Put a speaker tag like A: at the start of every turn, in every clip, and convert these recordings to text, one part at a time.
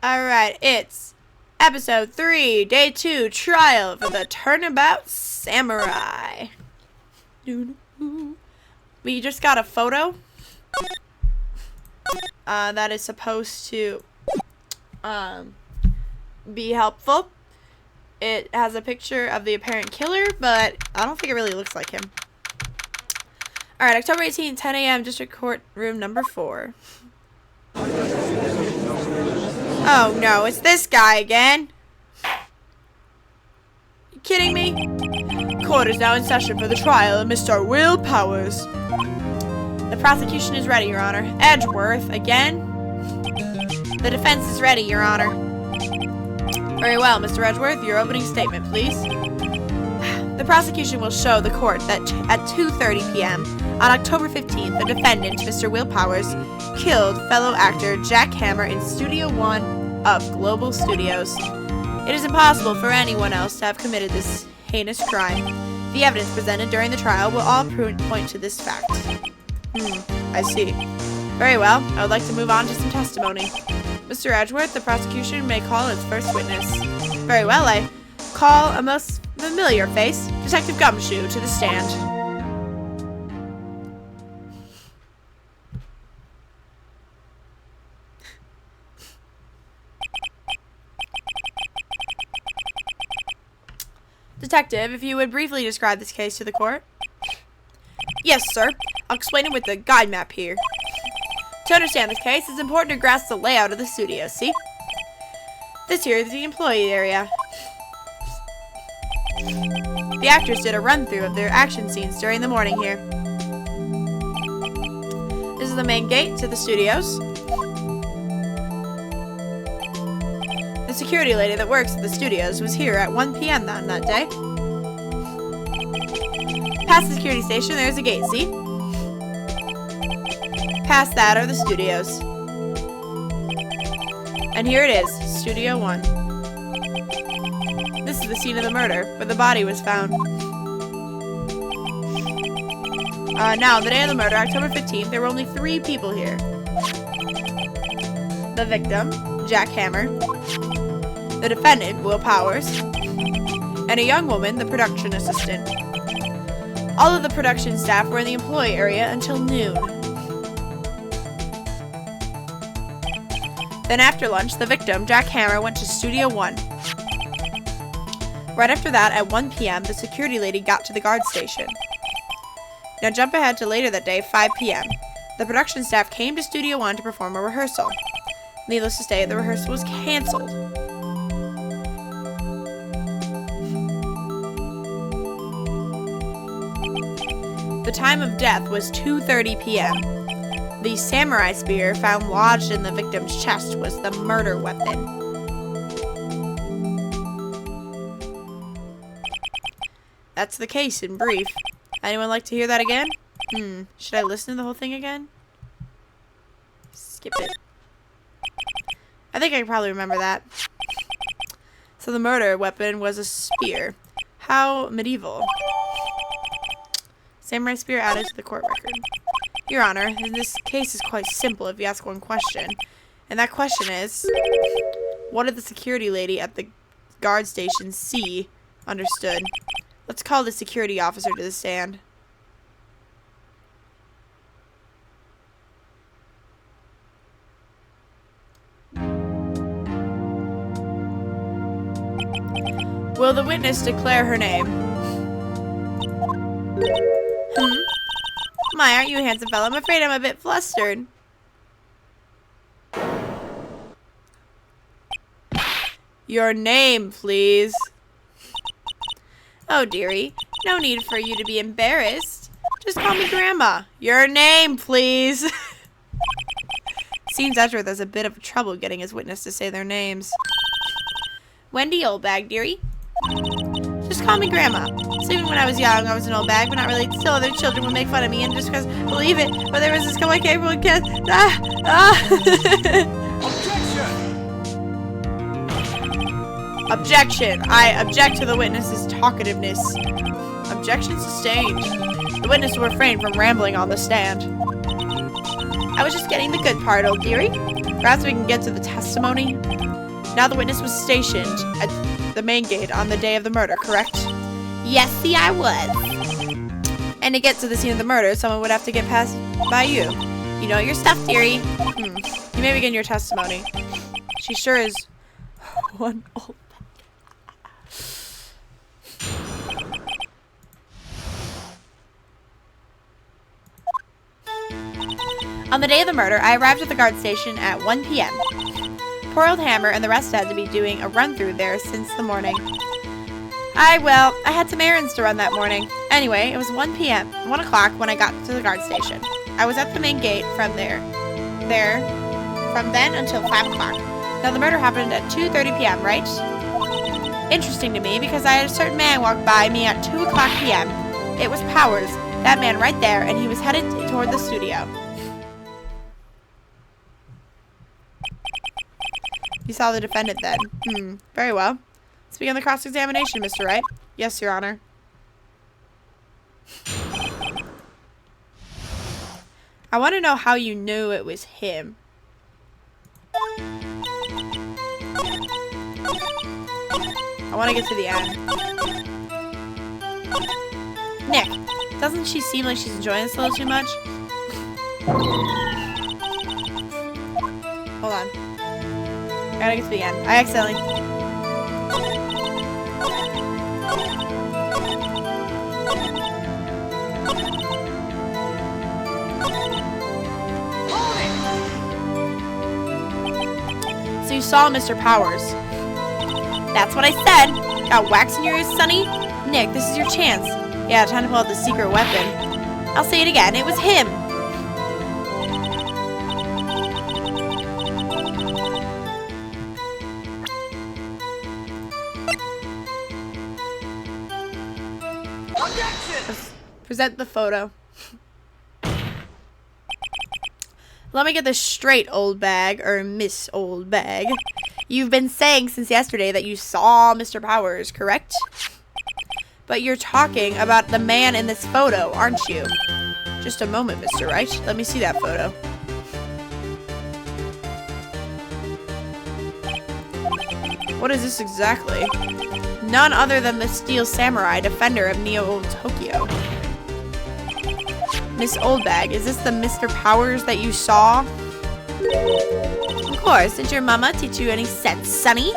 A: Alright, it's episode 3, day 2, trial for the Turnabout Samurai. We just got a photo that is supposed to be helpful. It has a picture of the apparent killer, but I don't think it really looks like him. Alright, October 18th, 10 a.m., District Court Room number 4. Oh no, it's this guy again. You kidding me? Court is now in session for the trial of Mr. Will Powers. The prosecution is ready, Your Honor. Edgeworth, again? The defense is ready, Your Honor. Very well, Mr. Edgeworth, your opening statement, please. The prosecution will show the court that at 2:30 p.m. on October 15th, the defendant, Mr. Will Powers, killed fellow actor Jack Hammer in Studio 1 of Global Studios. It is impossible for anyone else to have committed this heinous crime. The evidence presented during the trial will all point to this fact. I see. Very well, I would like to move on to some testimony. Mr. Edgeworth, the prosecution may call its first witness. Very well, I call a most familiar face, Detective Gumshoe, to the stand. Detective, if you would briefly describe this case to the court. Yes, sir. I'll explain it with the guide map here. To understand this case, it's important to grasp the layout of the studio, see? This here is the employee area. The actors did a run-through of their action scenes during the morning here. This is the main gate to the studios. The security lady that works at the studios was here at 1 p.m. on that day. Past the security station, there's a gate, see? Past that are the studios. And here it is, Studio 1. This is the scene of the murder, where the body was found. Now, on the day of the murder, October 15th, there were only 3 people here. The victim, Jack Hammer, the defendant, Will Powers, and a young woman, the production assistant. All of the production staff were in the employee area until noon. Then after lunch, the victim, Jack Hammer, went to Studio 1. Right after that, at 1 p.m., the security lady got to the guard station. Now jump ahead to later that day, 5 p.m. The production staff came to Studio 1 to perform a rehearsal. Needless to say, the rehearsal was canceled. The time of death was 2:30 p.m. The samurai spear found lodged in the victim's chest was the murder weapon. That's the case in brief. Anyone like to hear that again? Should I listen to the whole thing again? Skip it. I think I can probably remember that. So the murder weapon was a spear. How medieval. Samurai spear added to the court record. Your Honor, this case is quite simple if you ask one question. And that question is, what did the security lady at the guard station see? Understood. Let's call the security officer to the stand. Will the witness declare her name? My, aren't you a handsome fellow? I'm afraid I'm a bit flustered. Your name, please. Oh, dearie. No need for you to be embarrassed. Just call me Grandma. Your name, please. Seems Edgeworth has a bit of trouble getting his witness to say their names. Wendy Oldbag, dearie. Just call me Grandma. So even when I was young, I was an old bag, but not really. Still, other children would make fun of me, and just because, believe it, but there was this quite capable kid. Objection! I object to the witness's talkativeness. Objection sustained. The witness will refrain from rambling on the stand. I was just getting the good part, old dearie. Perhaps we can get to the testimony. Now the witness was stationed at the main gate on the day of the murder, correct? Yes, see, I was. And to get to the scene of the murder, someone would have to get past by you. You know your stuff, dearie. You may begin your testimony. She sure is one old... On the day of the murder, I arrived at the guard station at 1 p.m. Poor old Hammer and the rest had to be doing a run-through there since the morning. I had some errands to run that morning. Anyway, it was 1 p.m., 1 o'clock when I got to the guard station. I was at the main gate from then until 5 o'clock. Now, the murder happened at 2:30 p.m., right? Interesting to me, because I had a certain man walk by me at 2 o'clock p.m. It was Powers, that man right there, and he was headed toward the studio. You saw the defendant then. Very well. Let's begin the cross-examination, Mr. Wright. Yes, Your Honor. I want to know how you knew it was him. I want to get to the end. Nick, doesn't she seem like she's enjoying this a little too much? Hold on. I gotta get to the end. I accidentally... So you saw Mr. Powers. That's what I said. Got wax in your ears, Sonny? Nick, this is your chance. Yeah, time to pull out the secret weapon. I'll say it again. It was him. Present the photo. Let me get this straight, old bag, or Miss Old Bag. You've been saying since yesterday that you saw Mr. Powers, correct? But you're talking about the man in this photo, aren't you? Just a moment, Mr. Wright. Let me see that photo. What is this exactly? None other than the Steel Samurai, defender of Neo Tokyo. Miss Oldbag, is this the Mr. Powers that you saw? Of course. Did your mama teach you any sense, Sonny?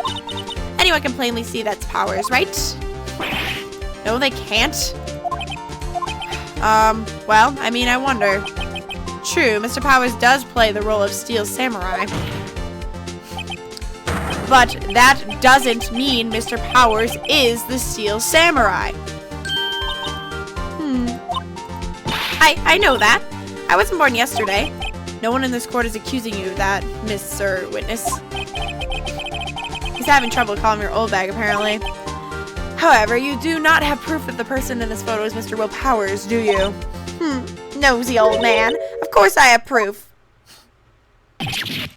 A: Anyone can plainly see that's Powers, right? No, they can't. Well, I mean, I wonder. True, Mr. Powers does play the role of Steel Samurai. But that doesn't mean Mr. Powers is the Steel Samurai. I know that. I wasn't born yesterday. No one in this court is accusing you of that, Mr. Witness. He's having trouble calling your old bag, apparently. However, you do not have proof that the person in this photo is Mr. Will Powers, do you? Nosy old man. Of course I have proof.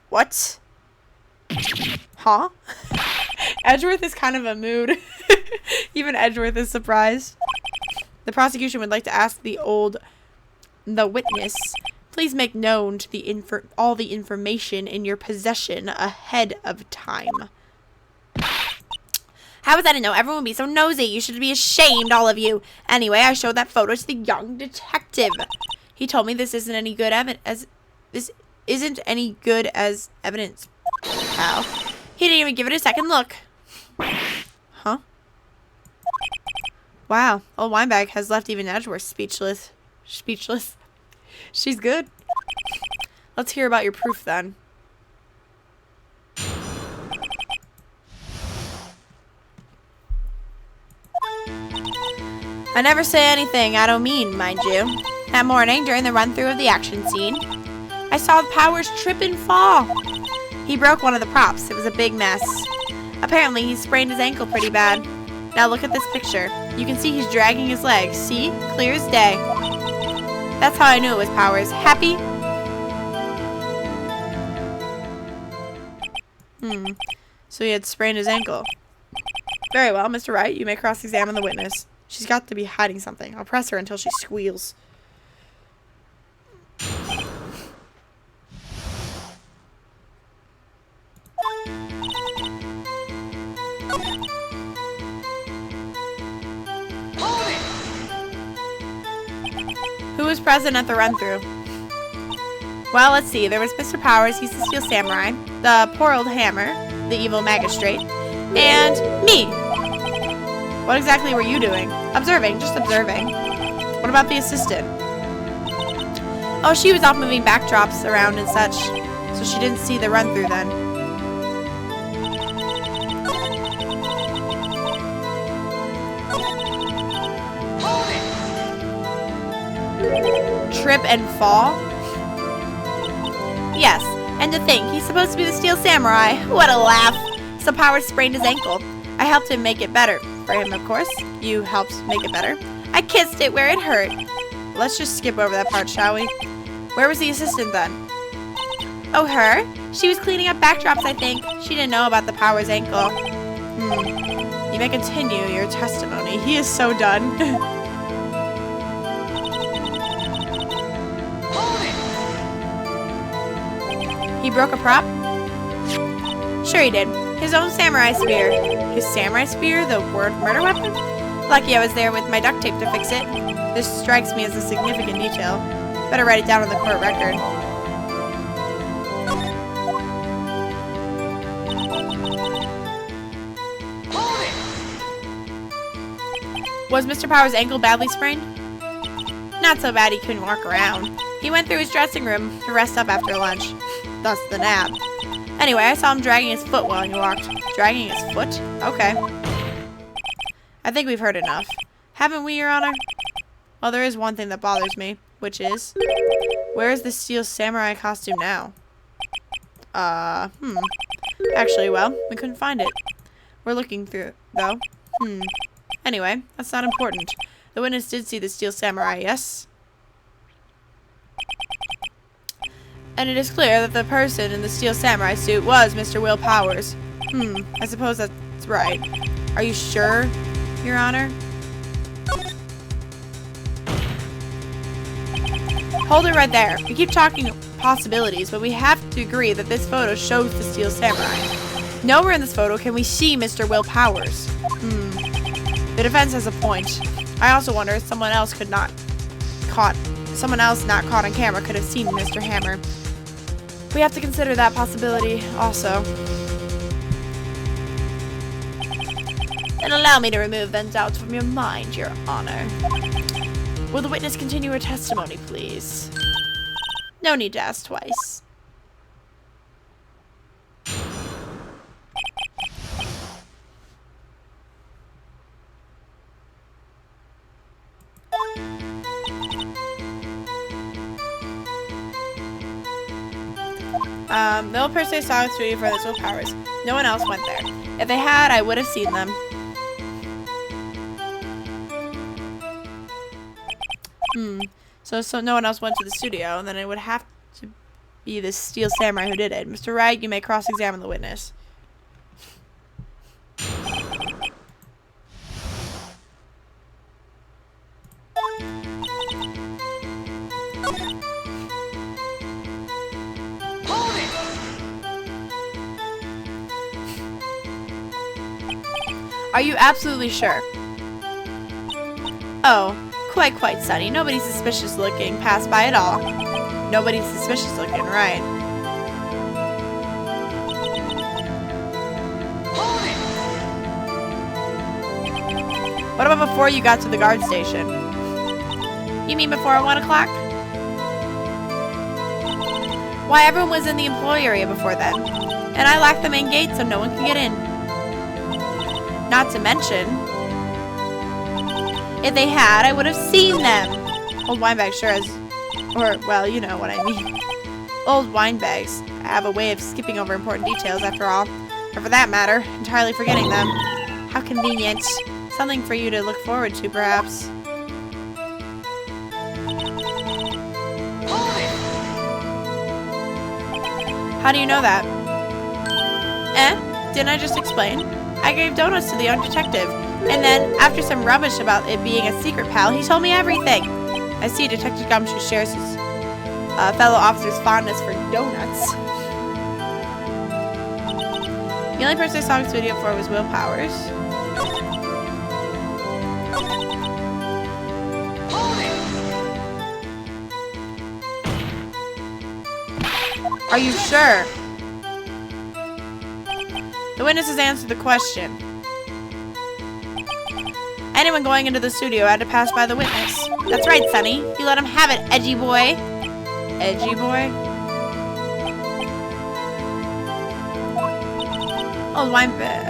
A: What? Huh? Edgeworth is kind of a mood. Even Edgeworth is surprised. The prosecution would like to ask the witness, please make known to all the information in your possession ahead of time. How was I to know? Everyone would be so nosy. You should be ashamed, all of you. Anyway, I showed that photo to the young detective. He told me this isn't any good as evidence. How? He didn't even give it a second look. Huh? Wow, old Windbag has left even Edgeworth speechless. She's good. Let's hear about your proof then. I never say anything I don't mean, mind you. That morning, during the run-through of the action scene, I saw Powers trip and fall. He broke one of the props. It was a big mess. Apparently, he sprained his ankle pretty bad. Now look at this picture. You can see he's dragging his legs. See? Clear as day. That's how I knew it was Powers. Happy? So he had sprained his ankle. Very well, Mr. Wright. You may cross-examine the witness. She's got to be hiding something. I'll press her until she squeals. Who was present at the run-through? Well, let's see. There was Mr. Powers, he's the Steel Samurai, the poor old Hammer, the evil magistrate, and me. What exactly were you doing? Observing, just observing. What about the assistant? Oh, she was off moving backdrops around and such, so she didn't see the run-through then. Trip and fall? Yes, and to think, he's supposed to be the Steel Samurai. What a laugh! So Powers sprained his ankle. I helped him make it better. For him, of course. You helped make it better. I kissed it where it hurt. Let's just skip over that part, shall we? Where was the assistant then? Oh, her? She was cleaning up backdrops, I think. She didn't know about the Powers ankle. You may continue your testimony. He is so done. He broke a prop? Sure he did. His own samurai spear. His samurai spear? The word murder weapon? Lucky I was there with my duct tape to fix it. This strikes me as a significant detail. Better write it down on the court record. Was Mr. Powers' ankle badly sprained? Not so bad he couldn't walk around. He went through his dressing room to rest up after lunch. Thus the nap. Anyway, I saw him dragging his foot while he walked. Dragging his foot? Okay. I think we've heard enough. Haven't we, Your Honor? Well, there is one thing that bothers me, which is... where is the Steel Samurai costume now? Actually, well, we couldn't find it. We're looking through, though. Anyway, that's not important. The witness did see the Steel Samurai, yes? And it is clear that the person in the Steel Samurai suit was Mr. Will Powers. I suppose that's right. Are you sure, Your Honor? Hold it right there. We keep talking possibilities, but we have to agree that this photo shows the Steel Samurai. Nowhere in this photo can we see Mr. Will Powers. The defense has a point. I also wonder if someone else not caught on camera could have seen Mr. Hammer. We have to consider that possibility also. And allow me to remove then doubts from your mind, Your Honor. Will the witness continue her testimony, please? No need to ask twice. The old person I saw in the studio for those Will Powers. No one else went there. If they had, I would have seen them. So no one else went to the studio, and then it would have to be the Steel Samurai who did it. Mr. Wright, you may cross-examine the witness. Are you absolutely sure? Oh, quite, Sonny. Nobody's suspicious looking. Passed by at all. Nobody's suspicious looking, right? What about before you got to the guard station? You mean before 1 o'clock? Why, everyone was in the employee area before then. And I locked the main gate so no one can get in. Not to mention, if they had, I would have seen them. Old windbag sure has, or, well, you know what I mean. Old windbags have a way of skipping over important details after all. Or for that matter, entirely forgetting them. How convenient. Something for you to look forward to, perhaps. How do you know that? Didn't I just explain? I gave donuts to the young detective, and then, after some rubbish about it being a secret pal, he told me everything. I see Detective Gumshoe shares his fellow officer's fondness for donuts. The only person I saw in the studio for was Will Powers. Are you sure? The witnesses answered the question. Anyone going into the studio had to pass by the witness. That's right, Sonny. You let him have it, edgy boy. Edgy boy? Oh, windbag.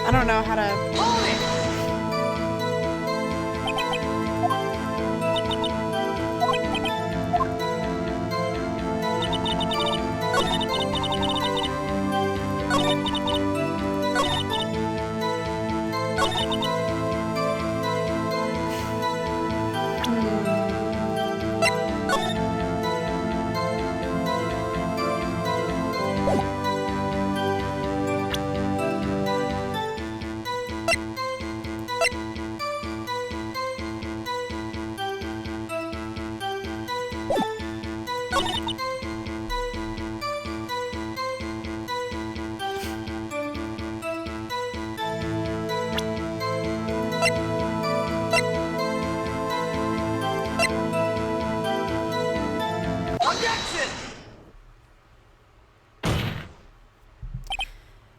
A: I don't know how to...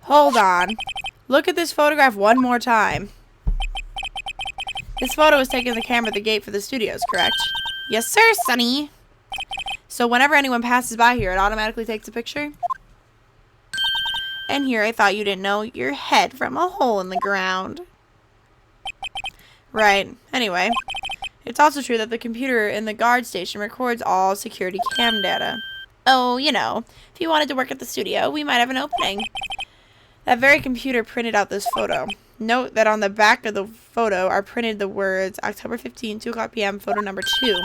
A: Hold on. Look at this photograph one more time. This photo was taken with the camera at the gate for the studios, correct? Yes, sir, Sonny. So whenever anyone passes by here, it automatically takes a picture? And here, I thought you didn't know your head from a hole in the ground. Right. Anyway, it's also true that the computer in the guard station records all security cam data. Oh, you know, if you wanted to work at the studio, we might have an opening. That very computer printed out this photo. Note that on the back of the photo are printed the words October 15, 2 o'clock p.m., photo number 2.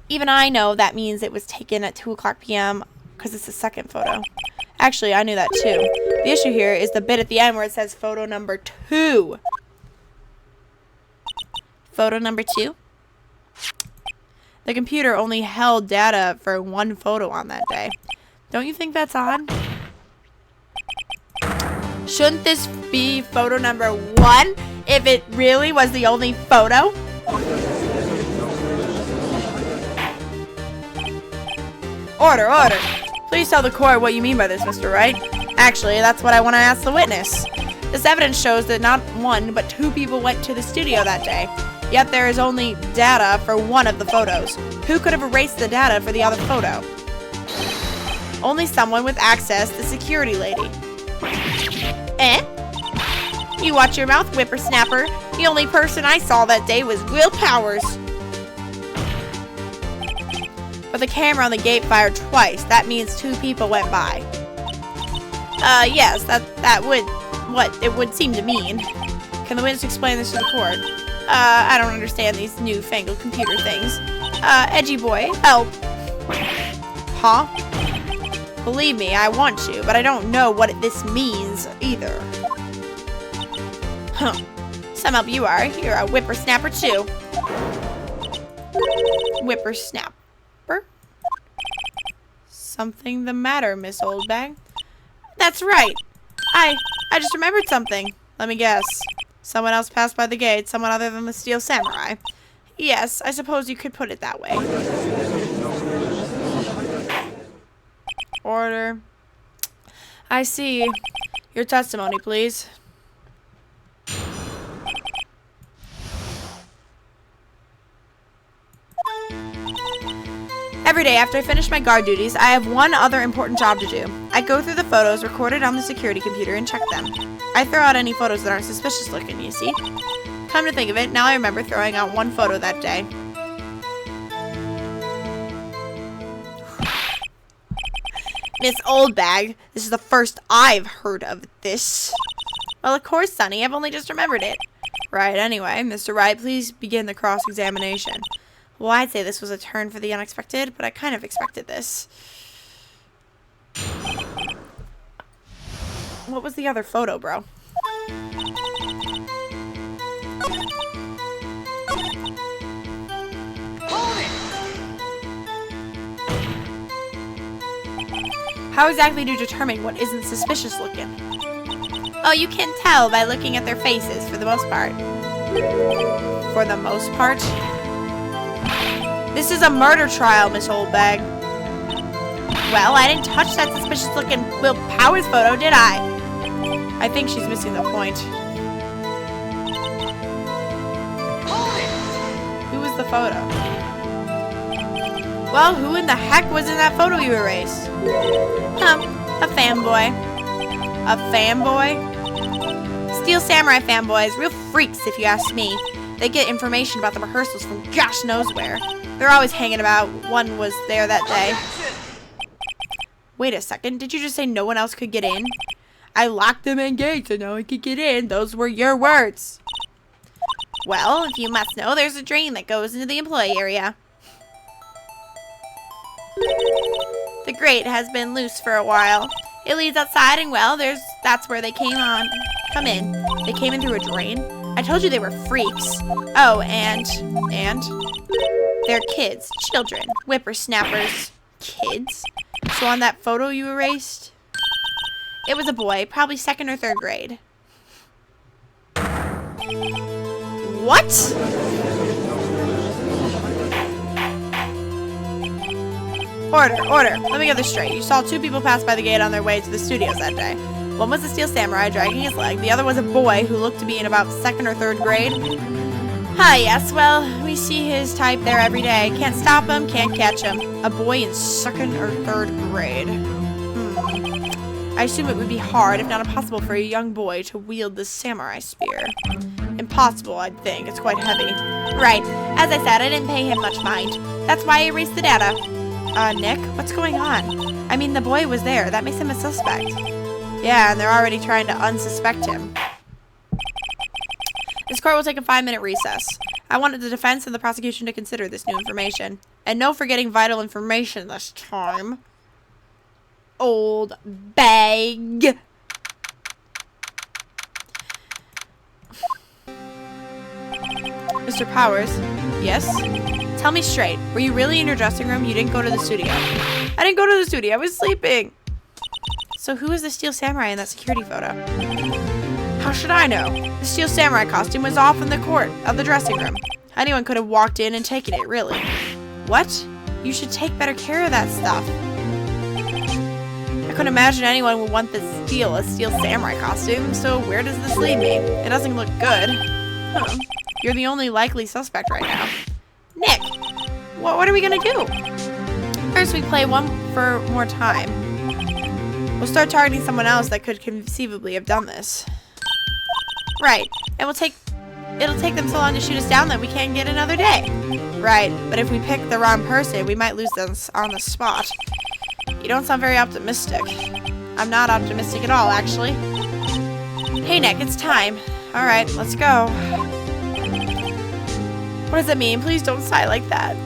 A: Even I know that means it was taken at 2 o'clock p.m. because it's the second photo. Actually, I knew that too. The issue here is the bit at the end where it says photo number 2. Photo number 2? The computer only held data for one photo on that day. Don't you think that's odd? Shouldn't this be photo number 1 if it really was the only photo? Order, order. Please tell the court what you mean by this, Mr. Wright. Actually, that's what I want to ask the witness. This evidence shows that not 1, but 2 people went to the studio that day. Yet there is only data for one of the photos. Who could have erased the data for the other photo? Only someone with access to security lady. Eh? You watch your mouth, whippersnapper. The only person I saw that day was Will Powers. But the camera on the gate fired twice. That means 2 people went by. Yes, that would what it would seem to mean. Can the witness explain this to the court? I don't understand these newfangled computer things. Edgy boy, help. Huh? Believe me, I want to, but I don't know what this means either. Huh. Some help you are. You're a whippersnapper too. Whippersnapper? Something the matter, Miss Oldbag? That's right. I just remembered something. Let me guess. Someone else passed by the gate, someone other than the Steel Samurai. Yes, I suppose you could put it that way. Order. I see. Your testimony, please. Every day after I finish my guard duties, I have one other important job to do. I go through the photos recorded on the security computer and check them. I throw out any photos that aren't suspicious looking, you see. Come to think of it, now I remember throwing out one photo that day. Miss Oldbag, this is the first I've heard of this. Well, of course, Sonny, I've only just remembered it. Right, anyway, Mr. Wright, please begin the cross-examination. Well, I'd say this was a turn for the unexpected, but I kind of expected this. What was the other photo, bro? How exactly do you determine what isn't suspicious looking? Oh, you can tell by looking at their faces, for the most part. For the most part? This is a murder trial, Miss Oldbag. Well, I didn't touch that suspicious looking Will Powers photo, did I? I think she's missing the point. Who was the photo? Well, who in the heck was in that photo you erased? A fanboy. A fanboy? Steel Samurai fanboys, real freaks if you ask me. They get information about the rehearsals from gosh knows where. They're always hanging about. One was there that day. Wait a second, did you just say no one else could get in? I locked them in gates so no one could get in. Those were your words. Well, if you must know, there's a drain that goes into the employee area. The grate has been loose for a while. It leads outside and well, that's where they come in. They came in through a drain? I told you they were freaks. Oh, and they're kids, children, whippersnappers. Kids? So on that photo you erased? It was a boy, probably 2nd or 3rd grade. What? Order. Let me get this straight. You saw 2 people pass by the gate on their way to the studios that day. One was a Steel Samurai dragging his leg. The other was a boy who looked to be in about 2nd or 3rd grade. Ah, yes, well, we see his type there every day. Can't stop him, can't catch him. A boy in 2nd or 3rd grade. I assume it would be hard, if not impossible, for a young boy to wield the samurai spear. Impossible, I'd think. It's quite heavy. Right. As I said, I didn't pay him much mind. That's why I erased the data. Nick, what's going on? I mean, the boy was there. That makes him a suspect. Yeah, and they're already trying to unsuspect him. This court will take a 5-minute recess. I wanted the defense and the prosecution to consider this new information. And no forgetting vital information this time. Old bag. Mr. Powers? Yes? Tell me straight. Were you really in your dressing room? You didn't go to the studio. I didn't go to the studio. I was sleeping. So who is the Steel Samurai in that security photo? How should I know? The Steel Samurai costume was off in the court of the dressing room. Anyone could have walked in and taken it, really. What? You should take better care of that stuff. I couldn't imagine anyone would want to steal a Steel Samurai costume, so where does this leave me? It doesn't look good. Huh. You're the only likely suspect right now. Nick, what are we gonna do? First, we play one for more time. We'll start targeting someone else that could conceivably have done this. Right, and it'll take them so long to shoot us down that we can't get another day. Right, but if we pick the wrong person, we might lose them on the spot. You don't sound very optimistic. I'm not optimistic at all, actually. Hey, Nick, it's time. All right, let's go. What does that mean? Please don't sigh like that.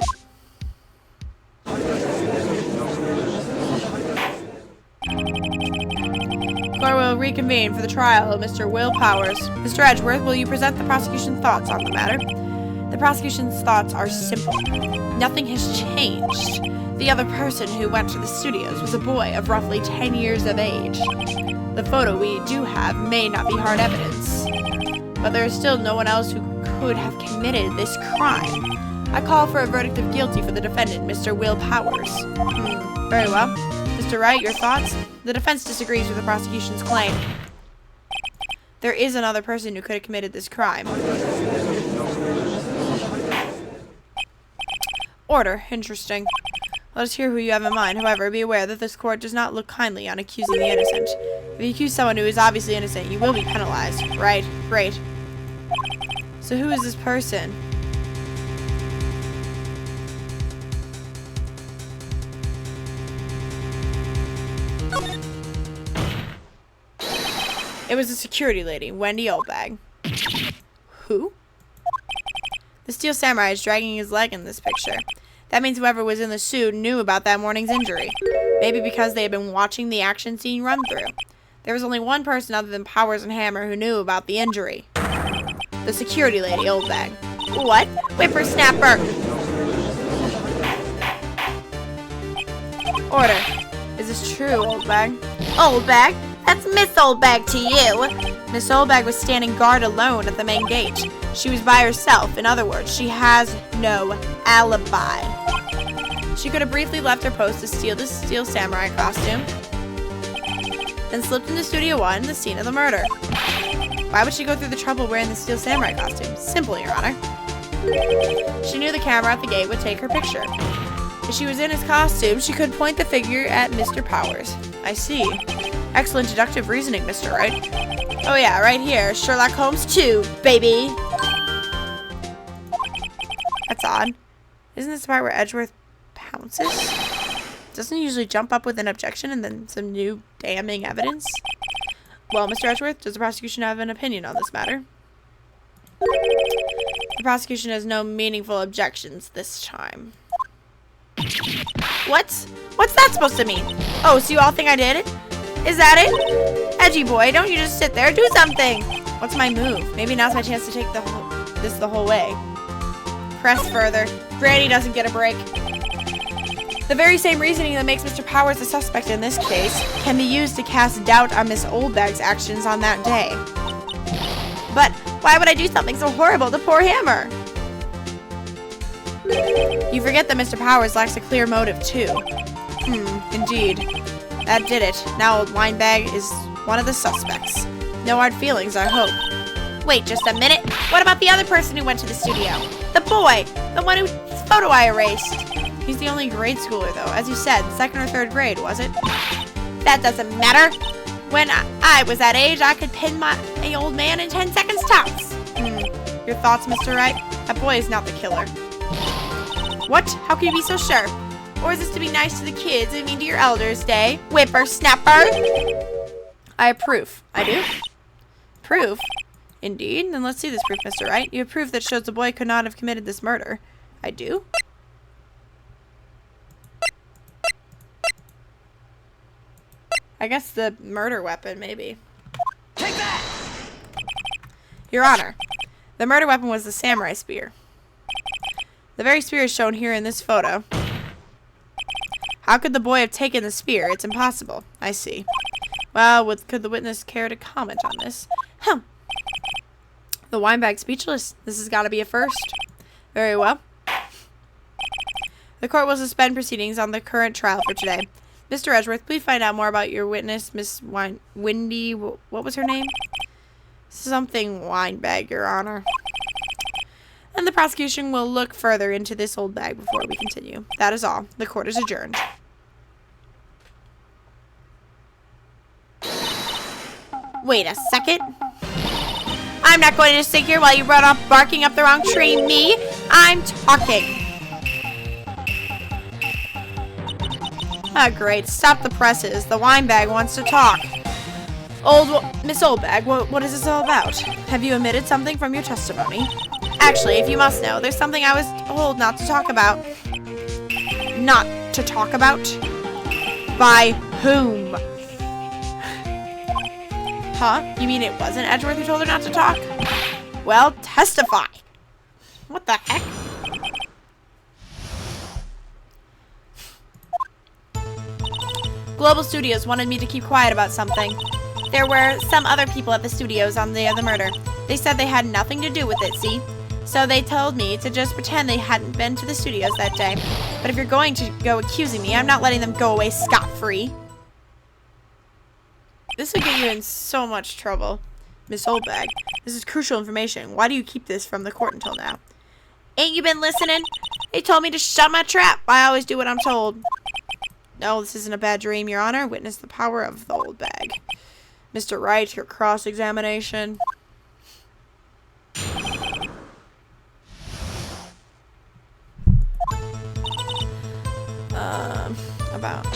A: Court will reconvene for the trial of Mr. Will Powers. Mr. Edgeworth, will you present the prosecution's thoughts on the matter? The prosecution's thoughts are simple. Nothing has changed. The other person who went to the studios was a boy of roughly 10 years of age. The photo we do have may not be hard evidence, but there is still no one else who could have committed this crime. I call for a verdict of guilty for the defendant, Mr. Will Powers. Very well. Mr. Wright, your thoughts? The defense disagrees with the prosecution's claim. There is another person who could have committed this crime. Order. Interesting. Let us hear who you have in mind. However, be aware that this court does not look kindly on accusing the innocent. If you accuse someone who is obviously innocent, you will be penalized. Right. Great. So who is this person? It was a security lady, Wendy Oldbag. Who? The Steel Samurai is dragging his leg in this picture. That means whoever was in the suit knew about that morning's injury. Maybe because they had been watching the action scene run through. There was only one person other than Powers and Hammer who knew about the injury. The security lady, Oldbag. What? Whippersnapper! Order. Is this true, Oldbag? Oldbag? That's Miss Oldbag to you. Miss Oldbag was standing guard alone at the main gate. She was by herself. In other words, she has no alibi. She could have briefly left her post to steal the Steel Samurai costume, then slipped into Studio 1, the scene of the murder. Why would she go through the trouble wearing the Steel Samurai costume? Simple, Your Honor. She knew the camera at the gate would take her picture. If she was in his costume, she could point the figure at Mr. Powers. I see. Excellent deductive reasoning, Mr. Wright. Oh yeah, right here. Sherlock Holmes 2, baby! That's odd. Isn't this the part where Edgeworth pounces? Doesn't he usually jump up with an objection and then some new damning evidence? Well, Mr. Edgeworth, does the prosecution have an opinion on this matter? The prosecution has no meaningful objections this time. What's that supposed to mean? Oh, so you all think I did it? Is that it? Edgy boy, don't you just sit there. Do something. What's my move? Maybe now's my chance to take this the whole way. Press further. Granny doesn't get a break. The very same reasoning that makes Mr. Powers the suspect in this case can be used to cast doubt on Miss Oldbag's actions on that day. But why would I do something so horrible to poor Hammer? You forget that Mr. Powers lacks a clear motive, too. Indeed. That did it. Now old windbag is one of the suspects. No hard feelings, I hope. Wait just a minute. What about the other person who went to the studio? The boy! The one whose photo I erased. He's the only grade schooler, though. As you said, 2nd or 3rd grade, was it? That doesn't matter. When I was that age, I could pin my old man in 10 seconds tops. Your thoughts, Mr. Wright? That boy is not the killer. What? How can you be so sure? Or is this to be nice to the kids and mean to your elders' day? Whippersnapper! I have proof. I do? Proof? Indeed? Then let's see this proof, Mr. Wright. You have proof that shows the boy could not have committed this murder. I do? I guess the murder weapon, maybe. Take that! Your Honor, the murder weapon was the samurai spear. The very spear is shown here in this photo. How could the boy have taken the spear? It's impossible. I see. Well, could the witness care to comment on this? The windbag speechless. This has got to be a first. Very well. The court will suspend proceedings on the current trial for today. Mr. Edgeworth, please find out more about your witness, Miss Wendy. What was her name? Something windbag, Your Honor. And the prosecution will look further into this old bag before we continue. That is all. The court is adjourned. Wait a second. I'm not going to sit here while you run off barking up the wrong tree. Me? I'm talking. Ah, great. Stop the presses. The windbag wants to talk. Miss Oldbag, what is this all about? Have you omitted something from your testimony? Actually, if you must know, there's something I was told not to talk about. Not to talk about? By whom? Huh? You mean it wasn't Edgeworth who told her not to talk? Well, testify. What the heck? Global Studios wanted me to keep quiet about something. There were some other people at the studios on the day of the murder. They said they had nothing to do with it, see? So they told me to just pretend they hadn't been to the studios that day. But if you're going to go accusing me, I'm not letting them go away scot-free. This would get you in so much trouble. Miss Oldbag, this is crucial information. Why do you keep this from the court until now? Ain't you been listening? They told me to shut my trap. I always do what I'm told. No, this isn't a bad dream, Your Honor. Witness the power of the old bag. Mr. Wright, your cross-examination. About.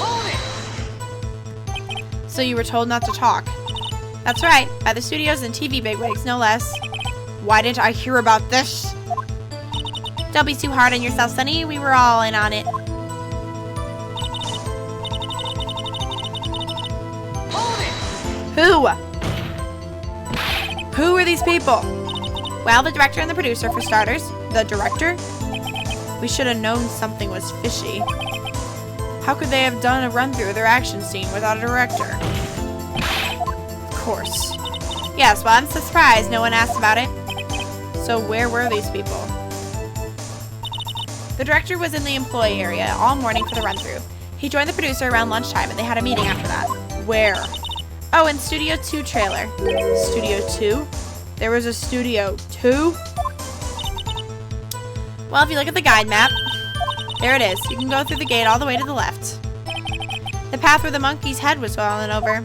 A: So you were told not to talk. That's right, by the studios and TV bigwigs, no less. Why didn't I hear about this? Don't be too hard on yourself, Sonny. We were all in on it. Who? Who are these people? Well, the director and the producer, for starters. The director? We should have known something was fishy. How could they have done a run-through of their action scene without a director? Of course. Yes, well, I'm surprised no one asked about it. So where were these people? The director was in the employee area all morning for the run-through. He joined the producer around lunchtime and they had a meeting after that. Where? Oh, in Studio 2 trailer. Studio 2? There was a Studio 2? Well, if you look at the guide map, there it is. You can go through the gate all the way to the left. The path where the monkey's head was fallen over.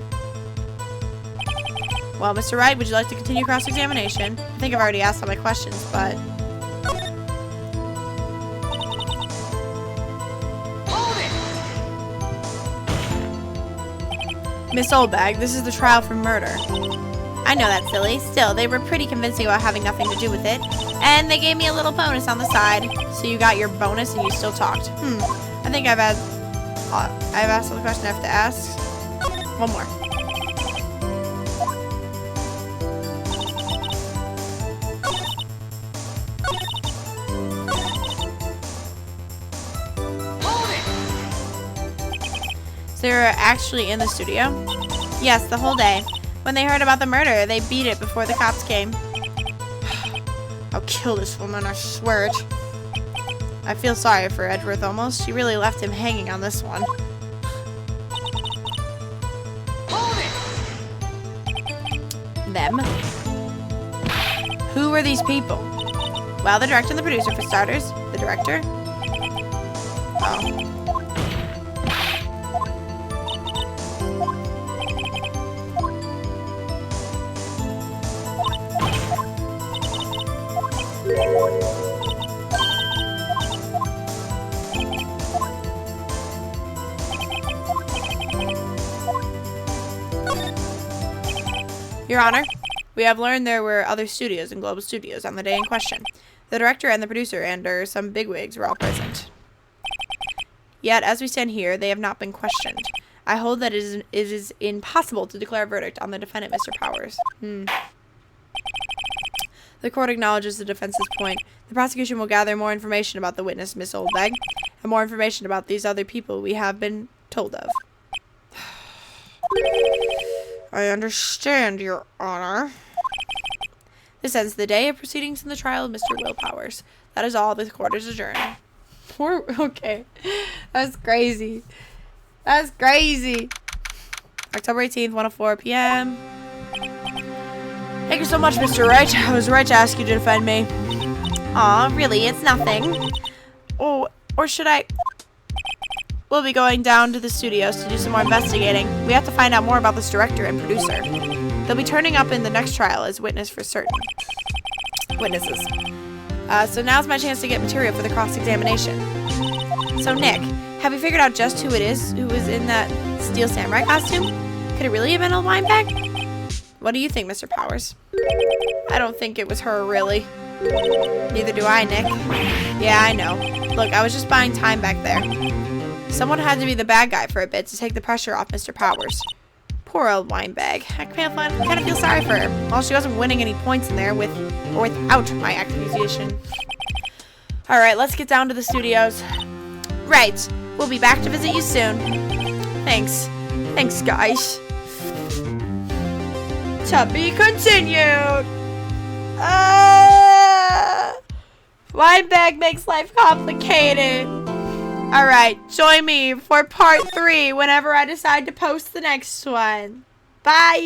A: Well, Mr. Wright, would you like to continue cross-examination? I think I've already asked all my questions, but... Miss Oldbag, this is the trial for murder. I know that's silly. Still, they were pretty convincing about having nothing to do with it. And they gave me a little bonus on the side. So you got your bonus and you still talked. I think I've asked all the question I have to ask. One more. They were actually in the studio? Yes, the whole day. When they heard about the murder, they beat it before the cops came. I'll kill this woman, I swear it. I feel sorry for Edgeworth almost. She really left him hanging on this one. Them? Who were these people? Well, the director and the producer for starters. The director? Oh. Your Honor, we have learned there were other studios and global studios on the day in question. The director and the producer and some bigwigs were all present. Yet, as we stand here, they have not been questioned. I hold that it is impossible to declare a verdict on the defendant, Mr. Powers. The court acknowledges the defense's point. The prosecution will gather more information about the witness, Miss Oldbag, and more information about these other people we have been told of. I understand, Your Honor. This ends the day of proceedings in the trial of Mr. Will Powers. That is all. The court is adjourned. Okay. That's crazy. That's crazy. October 18th, 1:04 p.m. Thank you so much, Mr. Wright. I was right to ask you to defend me. Aw, really? It's nothing. Oh, or should I... We'll be going down to the studios to do some more investigating. We have to find out more about this director and producer. They'll be turning up in the next trial as witness for certain. Witnesses. So now's my chance to get material for the cross-examination. So, Nick, have you figured out just who it is who was in that Steel Samurai costume? Could it really have been a windbag? What do you think, Mr. Powers? I don't think it was her, really. Neither do I, Nick. Yeah, I know. Look, I was just buying time back there. Someone had to be the bad guy for a bit to take the pressure off Mr. Powers. Poor old windbag. I kind of feel sorry for her. Well, she wasn't winning any points in there with or without my accusation. Alright, let's get down to the studios. Right. We'll be back to visit you soon. Thanks. Thanks, guys. To be continued. Windbag makes life complicated. Alright, join me for part 3 whenever I decide to post the next one. Bye!